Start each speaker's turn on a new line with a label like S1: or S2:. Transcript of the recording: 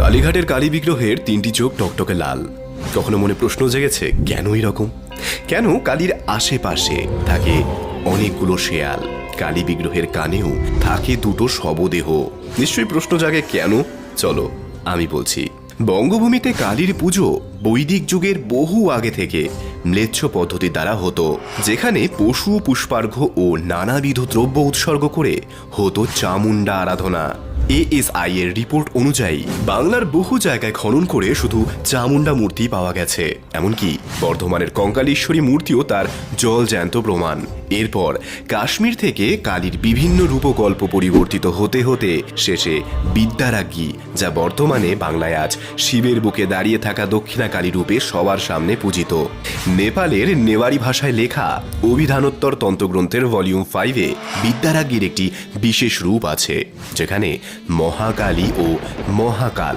S1: কালীঘাটের কালী বিগ্রহের তিনটি চোখ টকটকে লাল। কখনো মনে প্রশ্ন জেগেছে কেন এরকম? কেন কালীর আশেপাশে থাকে অনেকগুলো শেয়াল? কালী বিগ্রহের কানেও থাকে দুটো শবদেহ। নিশ্চয়ই প্রশ্ন জাগে কেন? চলো আমি বলছি। বঙ্গভূমিতে কালীর পুজো বৈদিক যুগের বহু আগে থেকে ম্লেচ্ছ পদ্ধতি দ্বারা হতো, যেখানে পশু পুষ্পার্ঘ্য ও নানাবিধ দ্রব্য উৎসর্গ করে হতো চামুণ্ডা আরাধনা। এএসআই এর রিপোর্ট অনুযায়ী বাংলার বহু জায়গায় খনন করে শুধু চামুণ্ডা মূর্তি পাওয়া গেছে, এমনকি বর্ধমানের কঙ্কালেশ্বরী মূর্তিও তার জলজ্যান্ত প্রমাণ। এরপর কাশ্মীর থেকে কালীর বিভিন্ন রূপকল্প পরিবর্তিত হতে হতে শেষে বিদ্যারাজ্ঞী, যা বর্তমানে বাংলায় আজ শিবের বুকে দাঁড়িয়ে থাকা দক্ষিণা কালী রূপে সবার সামনে পূজিত। নেপালের নেওয়ারি ভাষায় লেখা অভিধানোত্তর তন্ত্রগ্রন্থের ভলিউম 5-এ বিদ্যারাজ্ঞীর একটি বিশেষ রূপ আছে, যেখানে মহাকালী ও মহাকাল